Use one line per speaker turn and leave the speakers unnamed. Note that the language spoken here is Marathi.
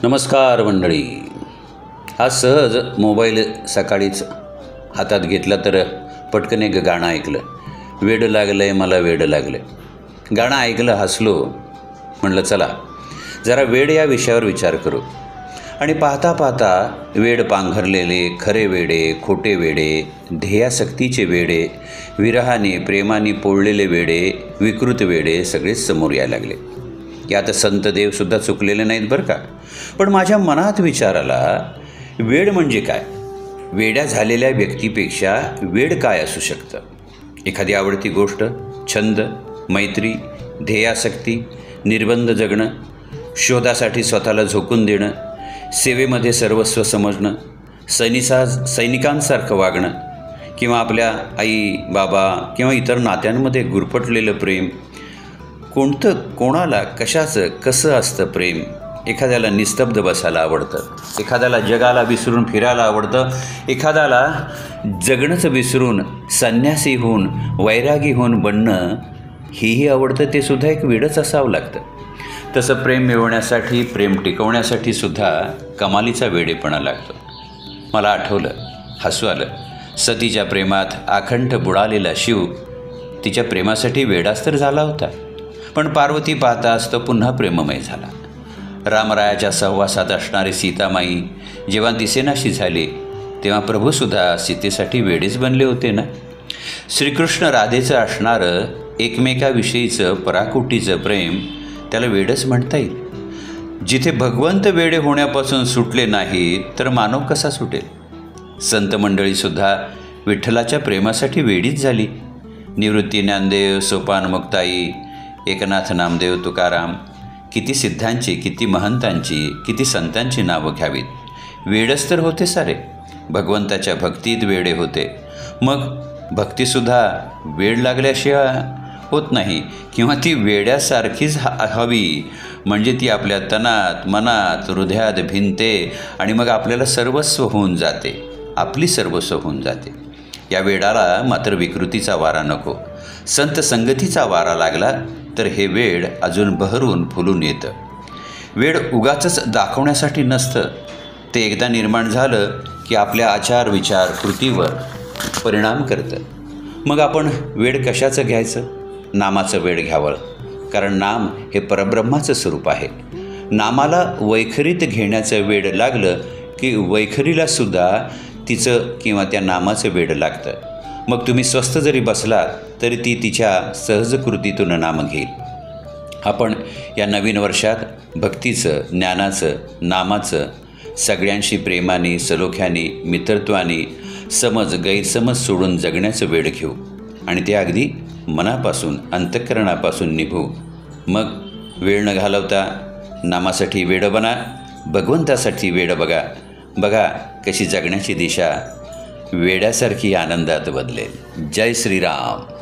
नमस्कार मंडळी. आज सहज मोबाईल सकाळीच हातात घेतला तर पटकन एक गाणं ऐकलं. वेड लागलंय मला वेड लागलं. गाणं ऐकलं, हसलो. म्हणलं चला जरा वेड या विषयावर विचार करू. आणि पाहता पाहता वेड पांघरलेले खरे वेडे, खोटे वेडे, ध्येयासक्तीचे वेडे, विरहाने प्रेमाने पोळलेले वेडे, विकृत वेडे सगळेच समोर यायला लागले. यात संत देवसुद्धा चुकलेले नाहीत बरं का. पण माझ्या मनात विचार आला, वेड म्हणजे काय? वेड्या झालेल्या व्यक्तीपेक्षा वेड काय असू शकतं? एखादी आवडती गोष्ट, छंद, मैत्री, ध्येयासक्ती, निर्बंध जगणं, शोधासाठी स्वतःला झोकून देणं, सेवेमध्ये सर्वस्व समजणं, सैनिकांसारखं वागणं, किंवा आपल्या आई बाबा किंवा इतर नात्यांमध्ये गुरफटलेलं प्रेम. कोणाला कशाचं कसं असतं प्रेम? एखाद्याला निस्तब्ध बसायला आवडतं, एखाद्याला जगाला विसरून फिरायला आवडतं, एखाद्याला जगणंच विसरून संन्यासी होऊन वैरागी होऊन बनणं हेही आवडतं. ते सुद्धा एक वेडच असावं लागतं. तसं प्रेम मिळवण्यासाठी, प्रेम टिकवण्यासाठी सुद्धा कमालीचा वेडेपणा लागतो. मला आठवलं, हसू आलं. सतीच्या प्रेमात आखंड बुडालेला शिव तिच्या प्रेमासाठी वेडाच तर झाला होता. पण पार्वती पाहताच तो पुन्हा प्रेममय झाला. रामरायाच्या सहवासात असणारी सीतामाई जेव्हा दिसेनाशी झाली तेव्हा प्रभूसुद्धा सीतेसाठी वेडेच बनले होते ना. श्रीकृष्ण राधेचं असणारं एकमेकाविषयीचं पराकोटीचं प्रेम त्याला वेडच म्हणता येईल. जिथे भगवंत वेडे होण्यापासून सुटले नाही तर मानव कसा सुटेल? संत मंडळीसुद्धा विठ्ठलाच्या प्रेमासाठी वेडीच झाली. निवृत्ती ज्ञानदेव, सोपान मुक्ताई, एकनाथ नामदेव, तुकाराम, किती सिद्धांची, किती महंतांची, किती संतांची नावं घ्यावीत. वेडच तर होते सारे. भगवंताच्या भक्तीत वेडे होते. मग भक्तीसुद्धा वेड लागल्याशिवाय होत नाही, किंवा ती वेड्यासारखीच हवी. म्हणजे ती आपल्या तनात, मनात, हृदयात भिनते आणि मग आपल्याला सर्वस्व होऊन जाते, आपली सर्वस्व होऊन जाते. या वेडाला मात्र विकृतीचा वारा नको, संत संगतीचा वारा लागला तर हे वेड अजून बहरून फुलून येतं. वेड उगाचच दाखवण्यासाठी नसतं. ते एकदा निर्माण झालं की आपल्या आचार, विचार, कृतीवर परिणाम करतं. मग आपण वेड कशाचं घ्यायचं? नामाचं वेड घ्यावं. कारण नाम हे परब्रह्माचं स्वरूप आहे. नामाला वैखरीत घेण्याचं वेड लागलं की वैखरीलासुद्धा तिचं किंवा त्या नामाचं वेड लागतं. मग तुम्ही स्वस्थ जरी बसला तरी ती तिच्या सहजकृतीतून नाम घेईल. आपण या नवीन वर्षात भक्तीचं, ज्ञानाचं, नामाचं सगळ्यांशी प्रेमाने, सलोख्याने, मित्रत्वाने, गैरसमज सोडून जगण्याचं वेड घेऊ. आणि ते अगदी मनापासून, अंतःकरणापासून निभू. मग वेळ न घालवता नामासाठी वेड बना, भगवंतासाठी वेड बघा. बघा कशी जगण्याची दिशा वेड्यासारखी आनंदात बदलेल. जय श्रीराम.